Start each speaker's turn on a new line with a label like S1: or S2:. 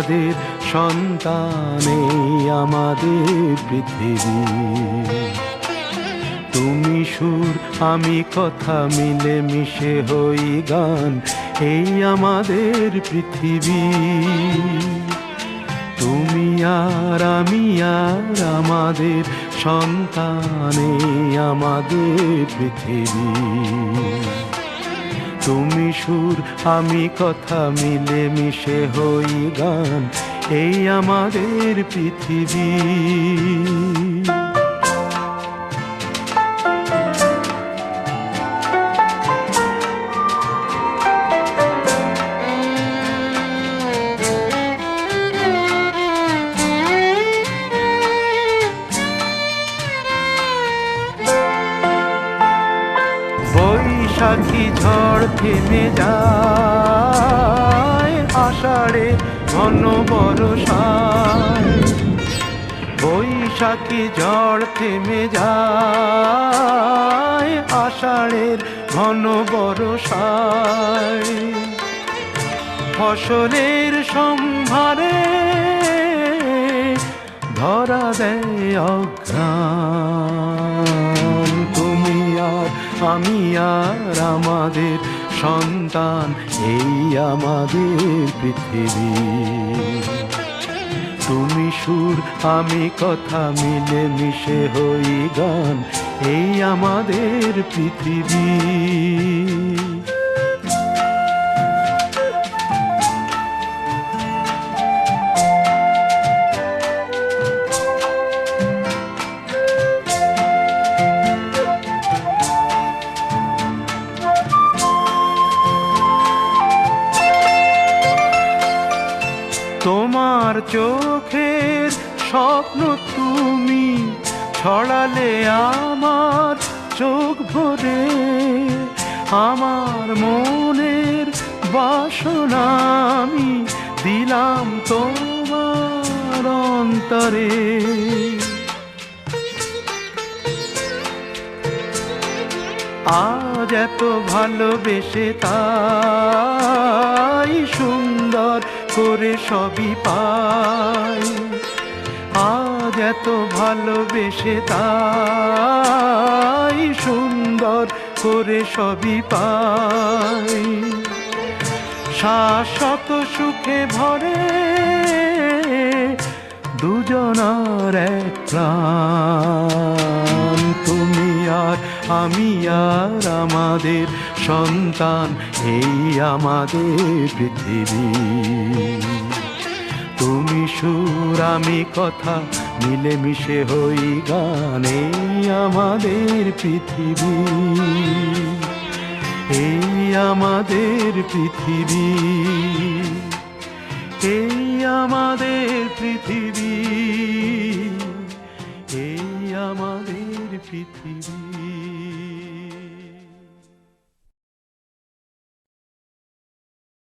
S1: আমাদের সন্তান, এই আমাদের পৃথিবী। তুমি সুর আমি কথা, মিলে মিশে হই গান, এই আমাদের পৃথিবী। তুমি আর আমি আর আমাদের সন্তান, এই আমাদের পৃথিবী। তুমি সুর আমি কথা, মিলে মিশে হই গান, এই আমাদের পৃথিবী। বৈশাখী ঝড় থেমে যায়, আষাঢ়ে ঘন বর্ষায়। বৈশাখী ঝড় থেমে যায়, আষাঢ়ের ঘন বর্ষায়। ফসলের সম্ভারে ধরা দেয় অঘ্রাণ। তুমি আর আমি আর আমাদের সন্তান, এই আমাদের পৃথিবী। তুমি সুর আমি কথা, মিলে মিশে হই গান, এই আমাদের পৃথিবী। তোমার চোখের স্বপ্ন তুমি ছড়ালে আমার চোখ ভরে, আমার মনের বাসনা আমি দিলাম তোমার অন্তরে। আজ এত ভালোবেসে তাই সুন্দর করে সবই পাই। আজ এত ভালোবেসে তাই সুন্দর করে সবই পাই। শাশ্বত সুখে ভরে দুজনার এক প্রাণ। তুমি আর আমি আর আমাদের সন্তান, এই আমাদের পৃথিবী। তুমি সুর আমি কথা, মিলে মিশে হই গান, এই আমাদের পৃথিবী। এই আমাদের পৃথিবী, এই আমাদের পৃথিবী, এই আমাদের পৃথিবী।